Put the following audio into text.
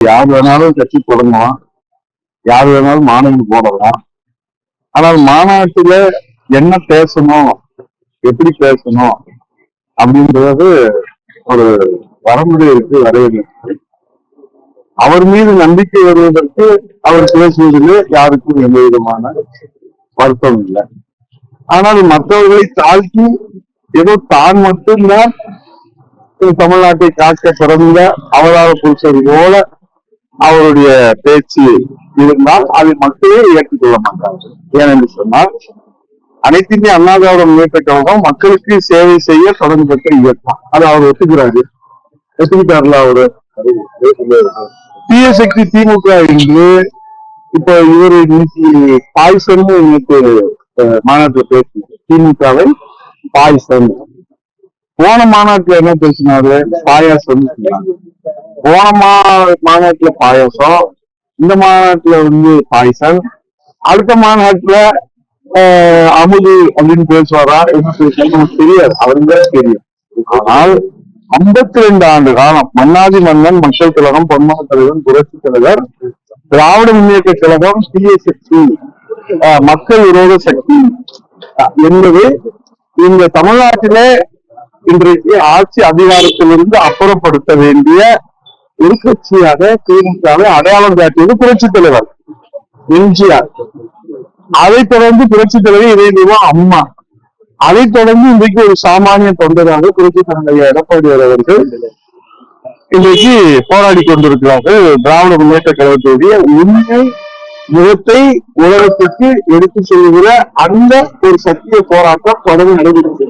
யார் வேணாலும் கட்சி தொடங்கலாம், யார் வேணாலும் மாநாடு போடலாம். ஆனால் மாநாட்டுல என்ன பேசணும், எப்படி பேசணும் அப்படின்றது ஒரு வரமுறைக்கு வரையறை. அவர் மீது நம்பிக்கை வருவதற்கு அவர் பேசுவதிலே யாருக்கும் எந்த விதமான வருத்தம் இல்லை. ஆனால் மற்றவர்களை தாழ்த்தி ஏதோ தான் மட்டும்தான் தமிழ்நாட்டை காக்க பிறந்த அவதார புருஷர் போல அவருடைய பேச்சு இருந்தால் அதை மக்களே ஏற்றுக்கொள்ள மாட்டார்கள். ஏனென்று சொன்னால் அனைத்து இந்திய அண்ணா திராவிட முன்னேற்ற கழகம் மக்களுக்கு சேவை செய்ய தொடங்கப்பட்ட இயக்கம். அது அவர் ஒத்துக்கிட்டார்ல அவரு. தீய சக்தி திமுக என்று இப்ப இவரு இன்னைக்கு பாய்சன் இன்னைக்கு மாநாட்டுல பேசி திமுகவை பாய்சன். போன மாநாட்டுல என்ன பேசினாரு? பாயாசம். போன மாநாட்டுல பாயாசம், இந்த மாநாட்டுல பாய்சன், அடுத்த மாநாட்டுல அமுது அப்படின்னு பேசுவாரா? என்ன பேசுவாரு தெரியாது, அவருதான் தெரியும். ஆனால் 52 ஆண்டு காலம் மன்னாதி மன்னன் மக்கள் கழகம், பொன்மன தலைவன், புரட்சி தலைவர், திராவிட முன்னேற்ற கழகம், தீய சக்தி, மக்கள் விரோத சக்தி என்பது இந்த தமிழ்நாட்டிலே இன்றைக்கு ஆட்சி அதிகாரத்திலிருந்து அப்புறப்படுத்த வேண்டிய ஒரு கட்சியாக திமுகவை அடையாளம் காட்டியது புரட்சி தலைவர் எம்ஜிஆர். அதைத் தொடர்ந்து புரட்சி தலைவர் இதயதெய்வ அம்மா. அதைத் தொடர்ந்து இன்றைக்கு ஒரு சாமானிய தொண்டராக புரட்சி தலைவர் எடப்பாடியார் அவர்கள் இன்றைக்கு போராடி கொண்டிருக்கிறார்கள். திராவிட முன்னேற்ற கழகத்துடைய உண்மை முகத்தை உலகத்துக்கு எடுத்து சொல்லுகிற அந்த ஒரு சத்திய போராட்டம் தொடர்ந்து நடைபெற்று